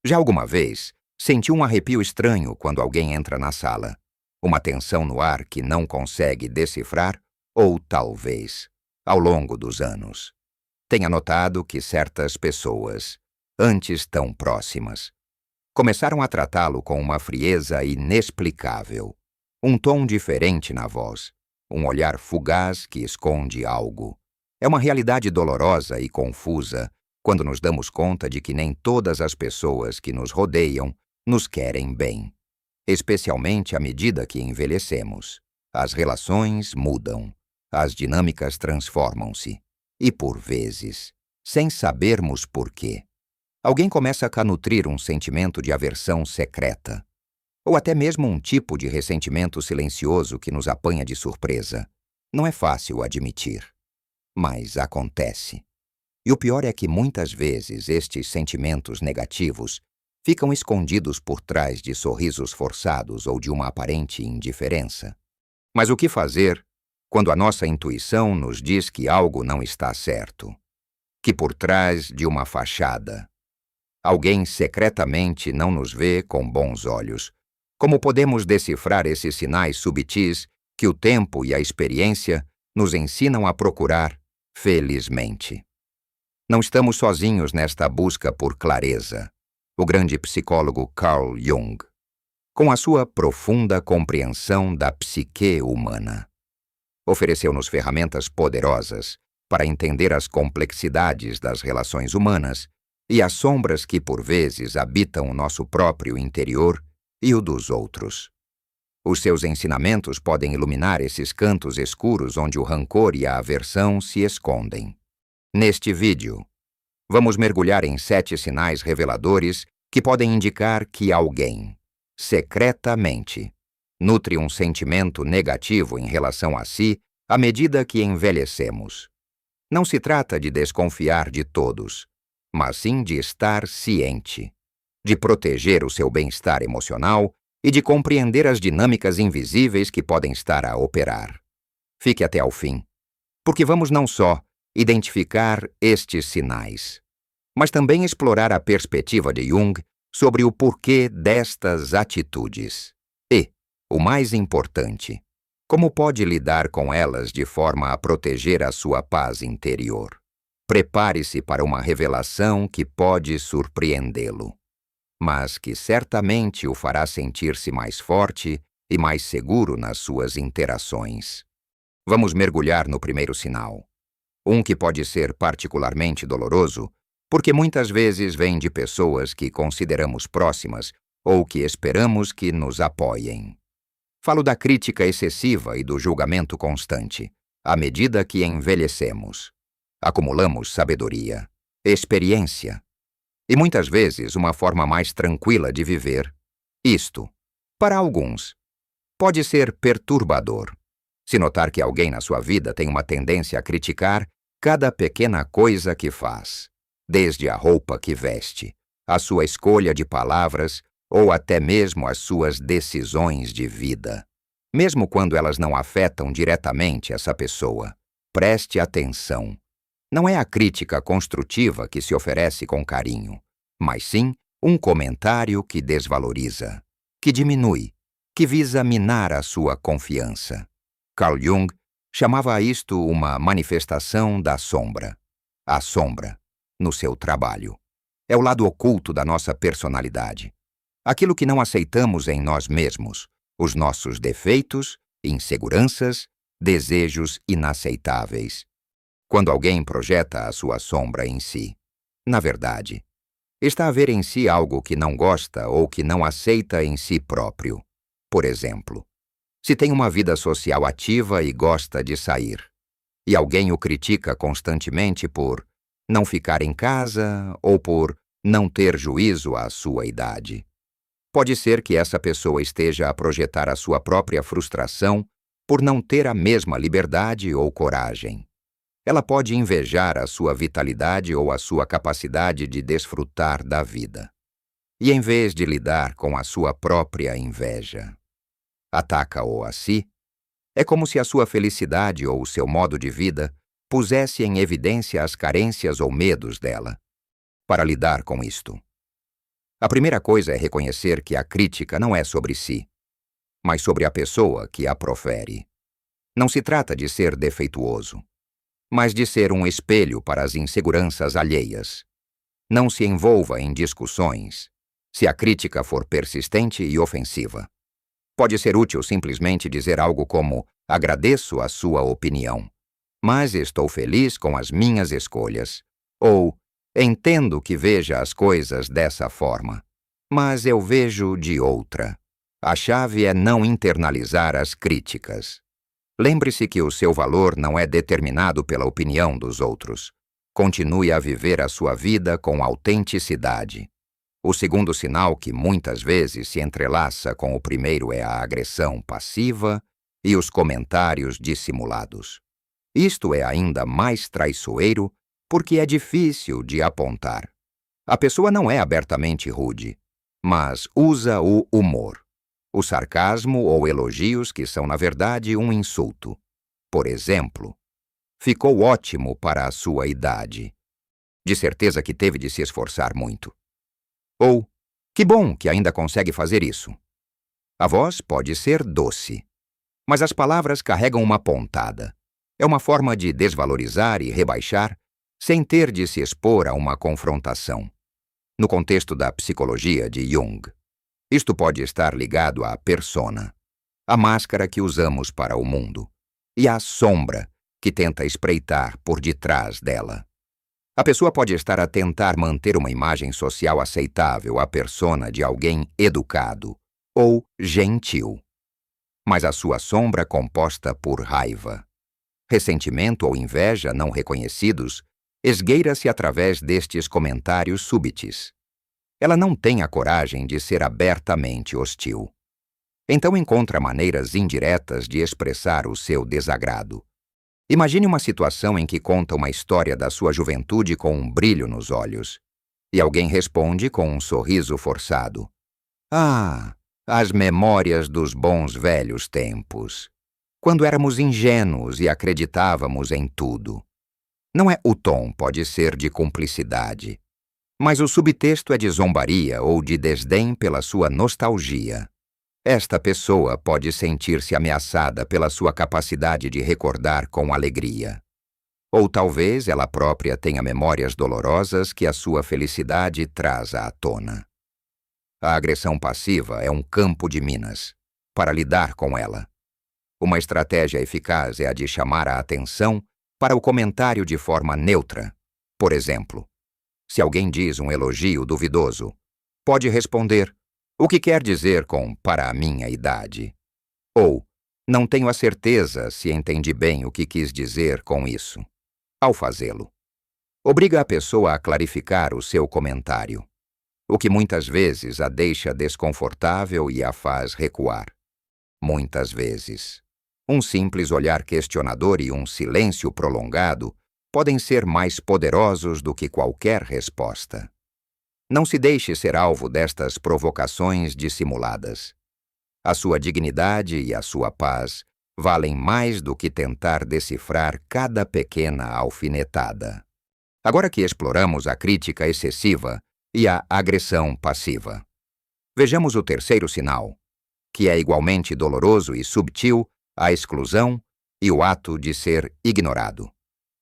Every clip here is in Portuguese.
Já alguma vez sentiu um arrepio estranho quando alguém entra na sala? Uma tensão no ar que não consegue decifrar? Ou talvez, ao longo dos anos, tenha notado que certas pessoas, antes tão próximas, começaram a tratá-lo com uma frieza inexplicável, um tom diferente na voz, um olhar fugaz que esconde algo. É uma realidade dolorosa e confusa quando nos damos conta de que nem todas as pessoas que nos rodeiam nos querem bem, especialmente à medida que envelhecemos. As relações mudam, as dinâmicas transformam-se, e por vezes, sem sabermos por quê, alguém começa a nutrir um sentimento de aversão secreta, ou até mesmo um tipo de ressentimento silencioso que nos apanha de surpresa. Não é fácil admitir, mas acontece. E o pior é que muitas vezes estes sentimentos negativos ficam escondidos por trás de sorrisos forçados ou de uma aparente indiferença. Mas o que fazer quando a nossa intuição nos diz que algo não está certo? Que por trás de uma fachada, alguém secretamente não nos vê com bons olhos. Como podemos decifrar esses sinais subtis que o tempo e a experiência nos ensinam a procurar, felizmente? Não estamos sozinhos nesta busca por clareza. O grande psicólogo Carl Jung, com a sua profunda compreensão da psique humana, ofereceu-nos ferramentas poderosas para entender as complexidades das relações humanas e as sombras que por vezes habitam o nosso próprio interior e o dos outros. Os seus ensinamentos podem iluminar esses cantos escuros onde o rancor e a aversão se escondem. Neste vídeo, vamos mergulhar em 7 sinais reveladores que podem indicar que alguém, secretamente, nutre um sentimento negativo em relação a si à medida que envelhecemos. Não se trata de desconfiar de todos, mas sim de estar ciente, de proteger o seu bem-estar emocional e de compreender as dinâmicas invisíveis que podem estar a operar. Fique até ao fim, porque vamos não só identificar estes sinais, mas também explorar a perspectiva de Jung sobre o porquê destas atitudes. E, o mais importante, como pode lidar com elas de forma a proteger a sua paz interior. Prepare-se para uma revelação que pode surpreendê-lo, mas que certamente o fará sentir-se mais forte e mais seguro nas suas interações. Vamos mergulhar no primeiro sinal. Um que pode ser particularmente doloroso, porque muitas vezes vem de pessoas que consideramos próximas ou que esperamos que nos apoiem. Falo da crítica excessiva e do julgamento constante, à medida que envelhecemos. Acumulamos sabedoria, experiência e muitas vezes uma forma mais tranquila de viver. Isto, para alguns, pode ser perturbador. Se notar que alguém na sua vida tem uma tendência a criticar cada pequena coisa que faz, desde a roupa que veste, a sua escolha de palavras ou até mesmo as suas decisões de vida, mesmo quando elas não afetam diretamente essa pessoa. Preste atenção. Não é a crítica construtiva que se oferece com carinho, mas sim um comentário que desvaloriza, que diminui, que visa minar a sua confiança. Carl Jung chamava a isto uma manifestação da sombra. A sombra, no seu trabalho, é o lado oculto da nossa personalidade. Aquilo que não aceitamos em nós mesmos, os nossos defeitos, inseguranças, desejos inaceitáveis. Quando alguém projeta a sua sombra em si, na verdade, está a ver em si algo que não gosta ou que não aceita em si próprio. Por exemplo, se tem uma vida social ativa e gosta de sair, e alguém o critica constantemente por não ficar em casa ou por não ter juízo à sua idade, pode ser que essa pessoa esteja a projetar a sua própria frustração por não ter a mesma liberdade ou coragem. Ela pode invejar a sua vitalidade ou a sua capacidade de desfrutar da vida. E em vez de lidar com a sua própria inveja, ataca-o a si, é como se a sua felicidade ou o seu modo de vida pusesse em evidência as carências ou medos dela. Para lidar com isto, A primeira coisa é reconhecer que a crítica não é sobre si, mas sobre a pessoa que a profere. Não se trata de ser defeituoso, mas de ser um espelho para as inseguranças alheias. Não se envolva em discussões se a crítica for persistente e ofensiva. Pode ser útil simplesmente dizer algo como: agradeço a sua opinião, mas estou feliz com as minhas escolhas. Ou, entendo que veja as coisas dessa forma, mas eu vejo de outra. A chave é não internalizar as críticas. Lembre-se que o seu valor não é determinado pela opinião dos outros. Continue a viver a sua vida com autenticidade. O segundo sinal, que muitas vezes se entrelaça com o primeiro, é a agressão passiva e os comentários dissimulados. Isto é ainda mais traiçoeiro porque é difícil de apontar. A pessoa não é abertamente rude, mas usa o humor, o sarcasmo ou elogios que são, na verdade, um insulto. Por exemplo, ficou ótimo para a sua idade. De certeza que teve de se esforçar muito. Ou, que bom que ainda consegue fazer isso. A voz pode ser doce, mas as palavras carregam uma pontada. É uma forma de desvalorizar e rebaixar sem ter de se expor a uma confrontação. No contexto da psicologia de Jung, isto pode estar ligado à persona, a máscara que usamos para o mundo, e à sombra que tenta espreitar por detrás dela. A pessoa pode estar a tentar manter uma imagem social aceitável à persona de alguém educado ou gentil, mas a sua sombra composta por raiva, ressentimento ou inveja não reconhecidos esgueira-se através destes comentários súbitos. Ela não tem a coragem de ser abertamente hostil. Então encontra maneiras indiretas de expressar o seu desagrado. Imagine uma situação em que conta uma história da sua juventude com um brilho nos olhos, e alguém responde com um sorriso forçado: "Ah, as memórias dos bons velhos tempos, quando éramos ingênuos e acreditávamos em tudo." Não é o tom, pode ser de cumplicidade, mas o subtexto é de zombaria ou de desdém pela sua nostalgia. Esta pessoa pode sentir-se ameaçada pela sua capacidade de recordar com alegria. Ou talvez ela própria tenha memórias dolorosas que a sua felicidade traz à tona. A agressão passiva é um campo de minas para lidar com ela. Uma estratégia eficaz é a de chamar a atenção para o comentário de forma neutra. Por exemplo, se alguém diz um elogio duvidoso, pode responder: "O que quer dizer com 'para a minha idade'?" Ou, "Não tenho a certeza se entendi bem o que quis dizer com isso." Ao fazê-lo, obriga a pessoa a clarificar o seu comentário, o que muitas vezes a deixa desconfortável e a faz recuar. Muitas vezes, um simples olhar questionador e um silêncio prolongado podem ser mais poderosos do que qualquer resposta. Não se deixe ser alvo destas provocações dissimuladas. A sua dignidade e a sua paz valem mais do que tentar decifrar cada pequena alfinetada. Agora que exploramos a crítica excessiva e a agressão passiva, vejamos o terceiro sinal, que é igualmente doloroso e subtil: a exclusão e o ato de ser ignorado.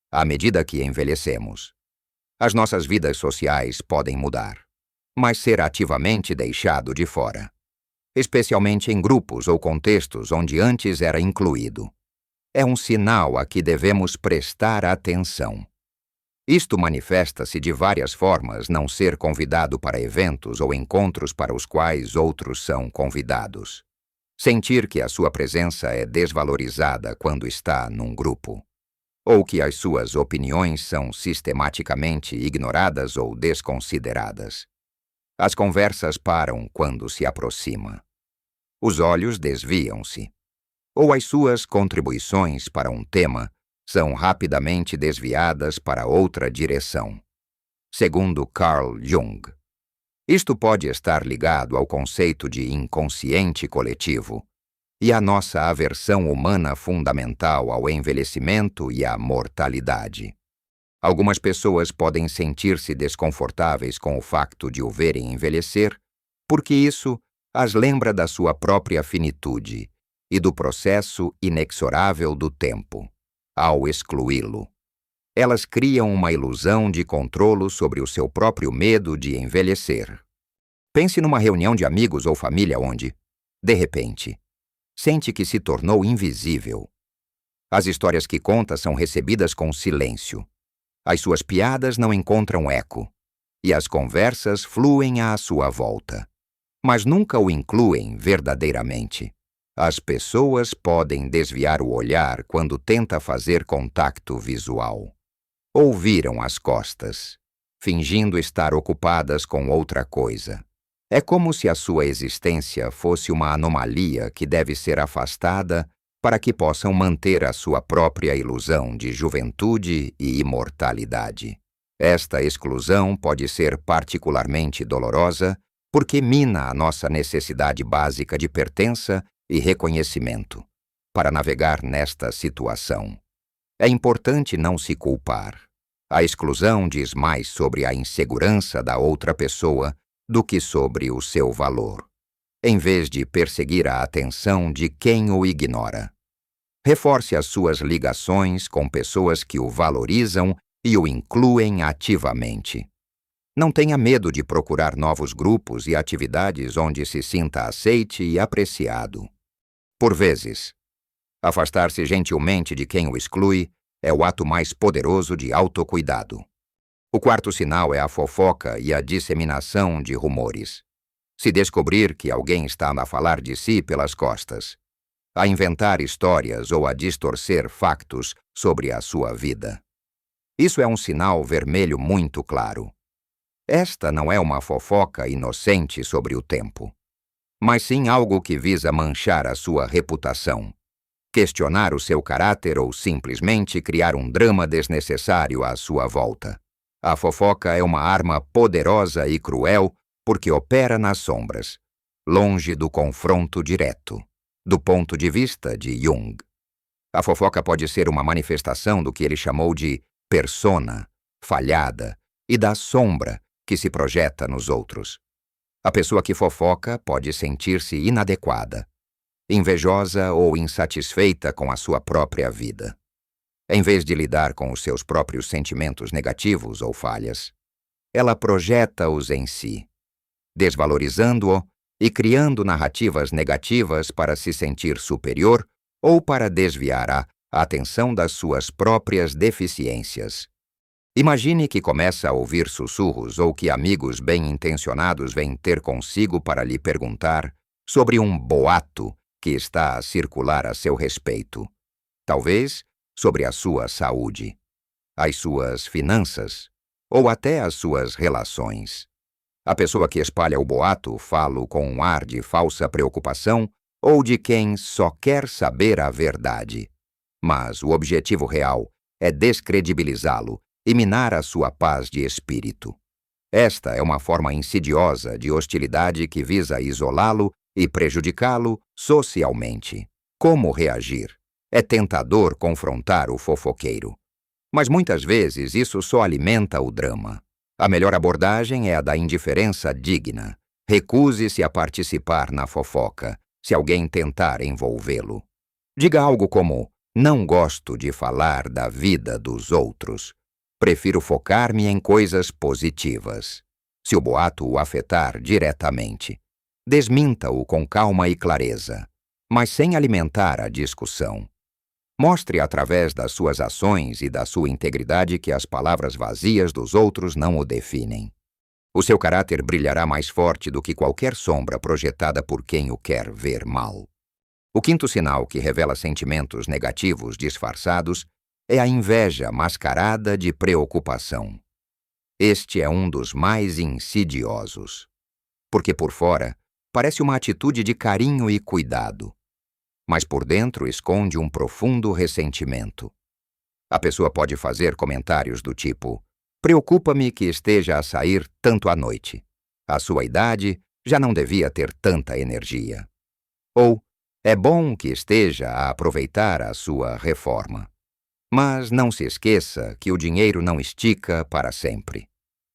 À medida que envelhecemos, as nossas vidas sociais podem mudar, mas ser ativamente deixado de fora, especialmente em grupos ou contextos onde antes era incluído, é um sinal a que devemos prestar atenção. Isto manifesta-se de várias formas: não ser convidado para eventos ou encontros para os quais outros são convidados, sentir que a sua presença é desvalorizada quando está num grupo, ou que as suas opiniões são sistematicamente ignoradas ou desconsideradas. As conversas param quando se aproxima. Os olhos desviam-se, ou as suas contribuições para um tema são rapidamente desviadas para outra direção. Segundo Carl Jung, isto pode estar ligado ao conceito de inconsciente coletivo e à nossa aversão humana fundamental ao envelhecimento e à mortalidade. Algumas pessoas podem sentir-se desconfortáveis com o facto de o verem envelhecer, porque isso as lembra da sua própria finitude e do processo inexorável do tempo. Ao excluí-lo, elas criam uma ilusão de controle sobre o seu próprio medo de envelhecer. Pense numa reunião de amigos ou família onde, de repente, sente que se tornou invisível. As histórias que conta são recebidas com silêncio. As suas piadas não encontram eco, e as conversas fluem à sua volta, mas nunca o incluem verdadeiramente. As pessoas podem desviar o olhar quando tenta fazer contato visual. Ou viram as costas, fingindo estar ocupadas com outra coisa. É como se a sua existência fosse uma anomalia que deve ser afastada para que possam manter a sua própria ilusão de juventude e imortalidade. Esta exclusão pode ser particularmente dolorosa porque mina a nossa necessidade básica de pertença e reconhecimento. Para navegar nesta situação, é importante não se culpar. A exclusão diz mais sobre a insegurança da outra pessoa do que sobre o seu valor, em vez de perseguir a atenção de quem o ignora. Reforce as suas ligações com pessoas que o valorizam e o incluem ativamente. Não tenha medo de procurar novos grupos e atividades onde se sinta aceite e apreciado. Por vezes, afastar-se gentilmente de quem o exclui é o ato mais poderoso de autocuidado. O quarto sinal é a fofoca e a disseminação de rumores. Se descobrir que alguém está a falar de si pelas costas, a inventar histórias ou a distorcer factos sobre a sua vida. Isso é um sinal vermelho muito claro. Esta não é uma fofoca inocente sobre o tempo, mas sim algo que visa manchar a sua reputação, questionar o seu caráter ou simplesmente criar um drama desnecessário à sua volta. A fofoca é uma arma poderosa e cruel porque opera nas sombras, longe do confronto direto. Do ponto de vista de Jung, a fofoca pode ser uma manifestação do que ele chamou de persona, falhada, e da sombra que se projeta nos outros. A pessoa que fofoca pode sentir-se inadequada, invejosa ou insatisfeita com a sua própria vida. Em vez de lidar com os seus próprios sentimentos negativos ou falhas, ela projeta-os em si, desvalorizando-o e criando narrativas negativas para se sentir superior ou para desviar a atenção das suas próprias deficiências. Imagine que começa a ouvir sussurros ou que amigos bem-intencionados vêm ter consigo para lhe perguntar sobre um boato que está a circular a seu respeito. Talvez sobre a sua saúde, as suas finanças ou até as suas relações. A pessoa que espalha o boato fala com um ar de falsa preocupação ou de quem só quer saber a verdade. Mas o objetivo real é descredibilizá-lo e minar a sua paz de espírito. Esta é uma forma insidiosa de hostilidade que visa isolá-lo e prejudicá-lo socialmente. Como reagir? É tentador confrontar o fofoqueiro, mas muitas vezes isso só alimenta o drama. A melhor abordagem é a da indiferença digna. Recuse-se a participar na fofoca, se alguém tentar envolvê-lo. Diga algo como: não gosto de falar da vida dos outros. Prefiro focar-me em coisas positivas. Se o boato o afetar diretamente, desminta-o com calma e clareza, mas sem alimentar a discussão. Mostre através das suas ações e da sua integridade que as palavras vazias dos outros não o definem. O seu caráter brilhará mais forte do que qualquer sombra projetada por quem o quer ver mal. O quinto sinal que revela sentimentos negativos disfarçados é a inveja mascarada de preocupação. Este é um dos mais insidiosos, porque por fora parece uma atitude de carinho e cuidado, mas por dentro esconde um profundo ressentimento. A pessoa pode fazer comentários do tipo: preocupa-me que esteja a sair tanto à noite. A sua idade já não devia ter tanta energia. Ou, é bom que esteja a aproveitar a sua reforma. Mas não se esqueça que o dinheiro não estica para sempre.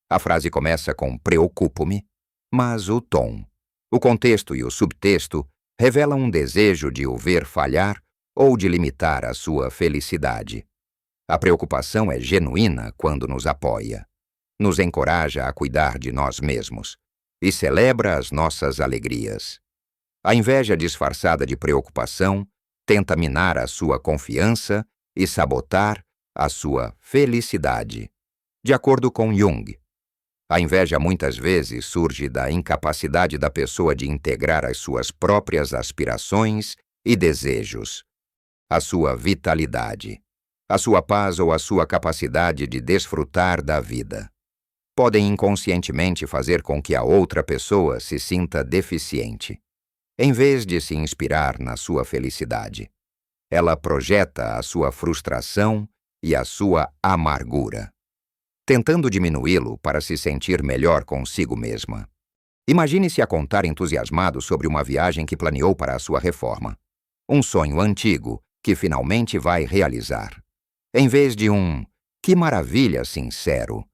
A frase começa com preocupo-me, mas o tom, o contexto e o subtexto revelam um desejo de o ver falhar ou de limitar a sua felicidade. A preocupação é genuína quando nos apoia, nos encoraja a cuidar de nós mesmos e celebra as nossas alegrias. A inveja disfarçada de preocupação tenta minar a sua confiança e sabotar a sua felicidade. De acordo com Jung, a inveja muitas vezes surge da incapacidade da pessoa de integrar as suas próprias aspirações e desejos, a sua vitalidade, a sua paz ou a sua capacidade de desfrutar da vida. Podem inconscientemente fazer com que a outra pessoa se sinta deficiente, em vez de se inspirar na sua felicidade. Ela projeta a sua frustração e a sua amargura, tentando diminuí-lo para se sentir melhor consigo mesma. Imagine-se a contar entusiasmado sobre uma viagem que planeou para a sua reforma. Um sonho antigo que finalmente vai realizar. Em vez de um "que maravilha" sincero,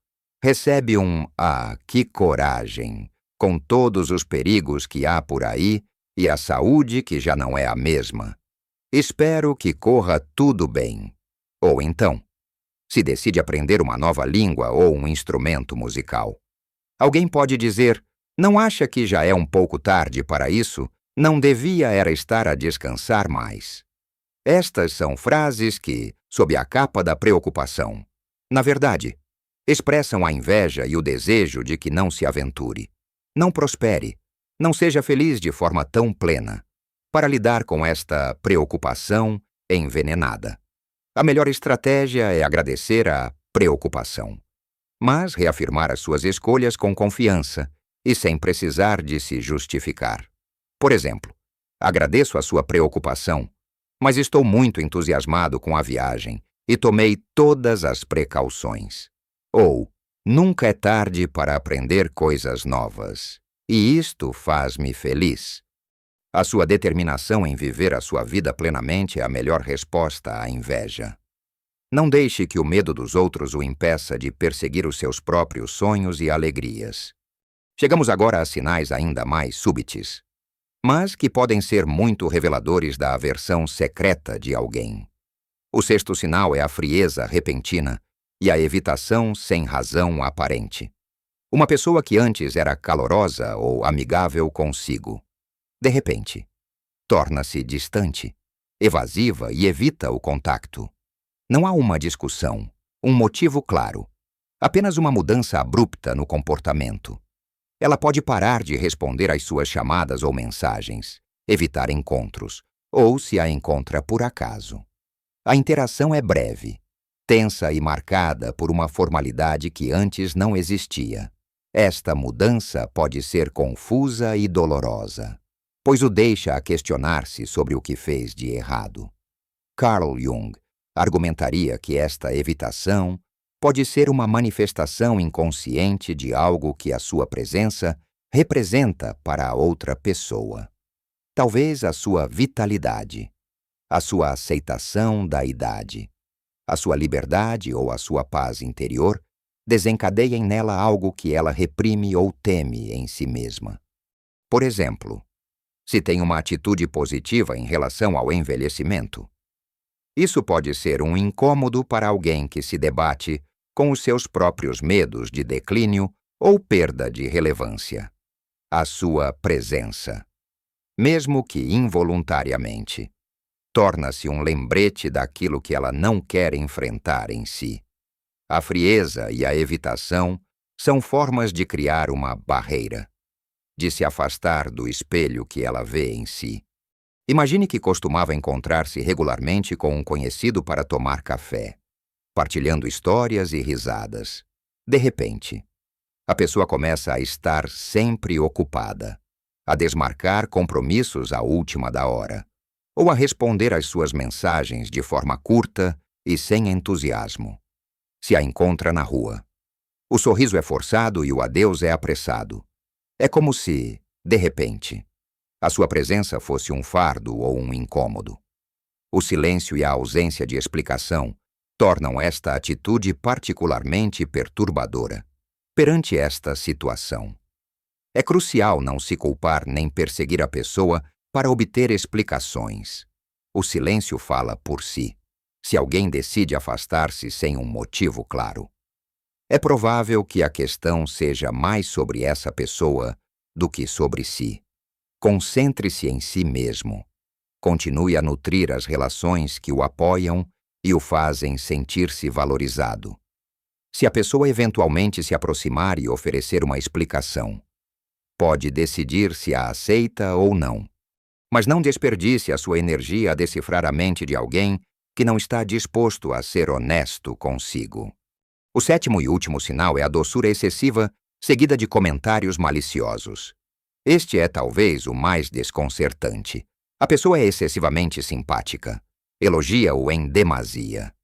recebe um "ah, que coragem", com todos os perigos que há por aí e a saúde que já não é a mesma. Espero que corra tudo bem. Ou então, se decide aprender uma nova língua ou um instrumento musical. Alguém pode dizer, não acha que já é um pouco tarde para isso? Não devia era estar a descansar mais. Estas são frases que, sob a capa da preocupação, na verdade, expressam a inveja e o desejo de que não se aventure, não prospere, não seja feliz de forma tão plena, para lidar com esta preocupação envenenada. A melhor estratégia é agradecer a preocupação, mas reafirmar as suas escolhas com confiança e sem precisar de se justificar. Por exemplo, agradeço a sua preocupação, mas estou muito entusiasmado com a viagem e tomei todas as precauções. Ou, nunca é tarde para aprender coisas novas, e isto faz-me feliz. A sua determinação em viver a sua vida plenamente é a melhor resposta à inveja. Não deixe que o medo dos outros o impeça de perseguir os seus próprios sonhos e alegrias. Chegamos agora a sinais ainda mais súbitos, mas que podem ser muito reveladores da aversão secreta de alguém. O sexto sinal é a frieza repentina e a evitação sem razão aparente. Uma pessoa que antes era calorosa ou amigável consigo, de repente, torna-se distante, evasiva e evita o contato. Não há uma discussão, um motivo claro, apenas uma mudança abrupta no comportamento. Ela pode parar de responder às suas chamadas ou mensagens, evitar encontros, ou se a encontra por acaso. A interação é breve, tensa e marcada por uma formalidade que antes não existia. Esta mudança pode ser confusa e dolorosa, pois o deixa a questionar-se sobre o que fez de errado. Carl Jung argumentaria que esta evitação pode ser uma manifestação inconsciente de algo que a sua presença representa para a outra pessoa. Talvez a sua vitalidade, a sua aceitação da idade, a sua liberdade ou a sua paz interior desencadeiem nela algo que ela reprime ou teme em si mesma. Por exemplo, se tem uma atitude positiva em relação ao envelhecimento. Isso pode ser um incômodo para alguém que se debate com os seus próprios medos de declínio ou perda de relevância. A sua presença, mesmo que involuntariamente, torna-se um lembrete daquilo que ela não quer enfrentar em si. A frieza e a evitação são formas de criar uma barreira, de se afastar do espelho que ela vê em si. Imagine que costumava encontrar-se regularmente com um conhecido para tomar café, partilhando histórias e risadas. De repente, a pessoa começa a estar sempre ocupada, a desmarcar compromissos à última da hora, ou a responder às suas mensagens de forma curta e sem entusiasmo. Se a encontra na rua, o sorriso é forçado e o adeus é apressado. É como se, de repente, a sua presença fosse um fardo ou um incômodo. O silêncio e a ausência de explicação tornam esta atitude particularmente perturbadora. Perante esta situação, é crucial não se culpar nem perseguir a pessoa para obter explicações. O silêncio fala por si, se alguém decide afastar-se sem um motivo claro. É provável que a questão seja mais sobre essa pessoa do que sobre si. Concentre-se em si mesmo. Continue a nutrir as relações que o apoiam e o fazem sentir-se valorizado. Se a pessoa eventualmente se aproximar e oferecer uma explicação, pode decidir se a aceita ou não. Mas não desperdice a sua energia a decifrar a mente de alguém que não está disposto a ser honesto consigo. O sétimo e último sinal é a doçura excessiva, seguida de comentários maliciosos. Este é talvez o mais desconcertante. A pessoa é excessivamente simpática. Elogia-o em demasia.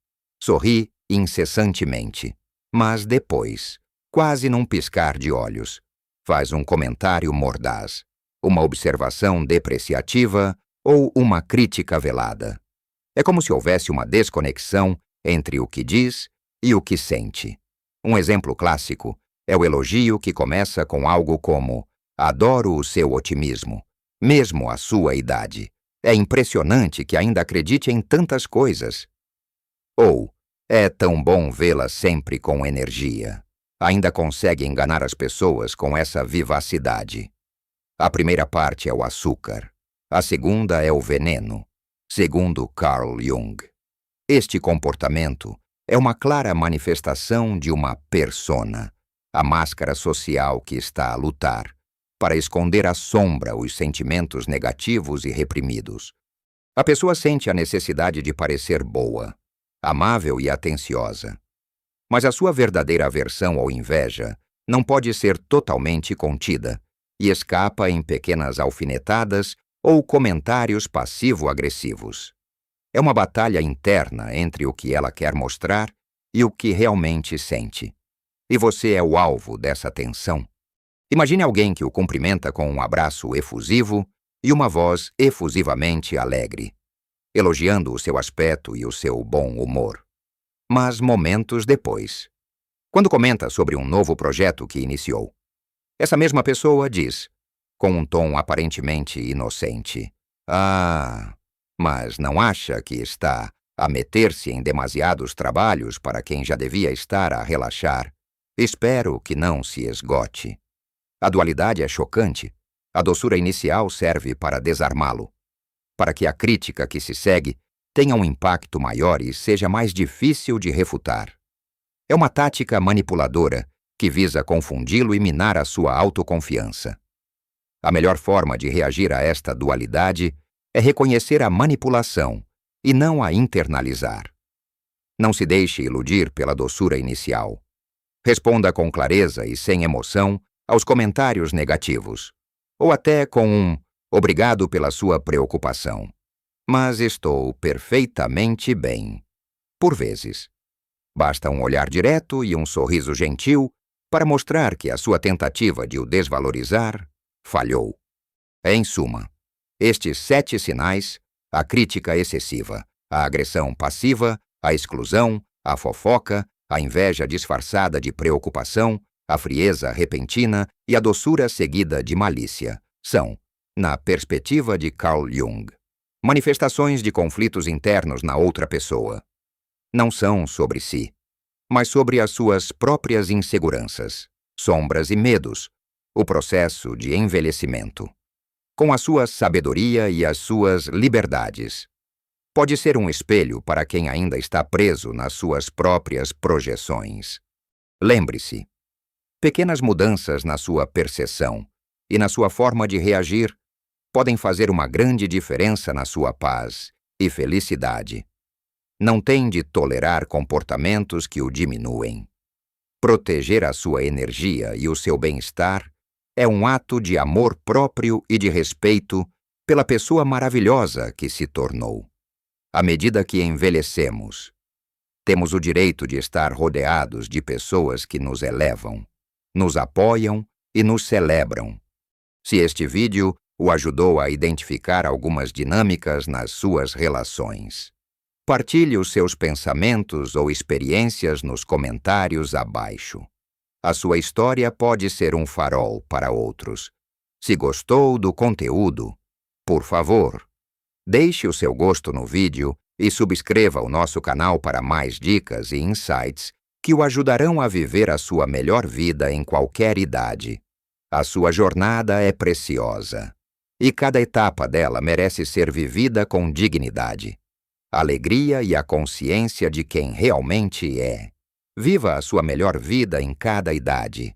Sorri incessantemente. Mas depois, quase num piscar de olhos, faz um comentário mordaz, uma observação depreciativa ou uma crítica velada. É como se houvesse uma desconexão entre o que diz e o que sente. Um exemplo clássico é o elogio que começa com algo como: "Adoro o seu otimismo, mesmo à sua idade. É impressionante que ainda acredite em tantas coisas." Ou: "É tão bom vê-la sempre com energia. Ainda consegue enganar as pessoas com essa vivacidade." A primeira parte é o açúcar. A segunda é o veneno, segundo Carl Jung. Este comportamento é uma clara manifestação de uma persona, a máscara social que está a lutar, para esconder à sombra os sentimentos negativos e reprimidos. A pessoa sente a necessidade de parecer boa, amável e atenciosa. Mas a sua verdadeira aversão ou inveja não pode ser totalmente contida e escapa em pequenas alfinetadas ou comentários passivo-agressivos. É uma batalha interna entre o que ela quer mostrar e o que realmente sente. E você é o alvo dessa tensão. Imagine alguém que o cumprimenta com um abraço efusivo e uma voz efusivamente alegre, elogiando o seu aspecto e o seu bom humor. Mas momentos depois, quando comenta sobre um novo projeto que iniciou, essa mesma pessoa diz, com um tom aparentemente inocente: "Ah, mas não acha que está a meter-se em demasiados trabalhos para quem já devia estar a relaxar? Espero que não se esgote." A dualidade é chocante. A doçura inicial serve para desarmá-lo, para que a crítica que se segue tenha um impacto maior e seja mais difícil de refutar. É uma tática manipuladora que visa confundi-lo e minar a sua autoconfiança. A melhor forma de reagir a esta dualidade é reconhecer a manipulação e não a internalizar. Não se deixe iludir pela doçura inicial. Responda com clareza e sem emoção aos comentários negativos, ou até com um "obrigado pela sua preocupação, mas estou perfeitamente bem." Por vezes, basta um olhar direto e um sorriso gentil para mostrar que a sua tentativa de o desvalorizar falhou. Em suma, estes 7 sinais, a crítica excessiva, a agressão passiva, a exclusão, a fofoca, a inveja disfarçada de preocupação, a frieza repentina e a doçura seguida de malícia, são, na perspectiva de Carl Jung, manifestações de conflitos internos na outra pessoa. Não são sobre si, mas sobre as suas próprias inseguranças, sombras e medos, o processo de envelhecimento. Com a sua sabedoria e as suas liberdades, pode ser um espelho para quem ainda está preso nas suas próprias projeções. Lembre-se, pequenas mudanças na sua percepção e na sua forma de reagir podem fazer uma grande diferença na sua paz e felicidade. Não tem de tolerar comportamentos que o diminuem. Proteger a sua energia e o seu bem-estar é um ato de amor próprio e de respeito pela pessoa maravilhosa que se tornou. À medida que envelhecemos, temos o direito de estar rodeados de pessoas que nos elevam, nos apoiam e nos celebram. Se este vídeo o ajudou a identificar algumas dinâmicas nas suas relações, Partilhe os seus pensamentos ou experiências nos comentários abaixo. A sua história pode ser um farol para outros. Se gostou do conteúdo, por favor, deixe o seu gosto no vídeo e subscreva o nosso canal para mais dicas e insights que o ajudarão a viver a sua melhor vida em qualquer idade. A sua jornada é preciosa e cada etapa dela merece ser vivida com dignidade. A alegria e a consciência de quem realmente é. Viva a sua melhor vida em cada idade.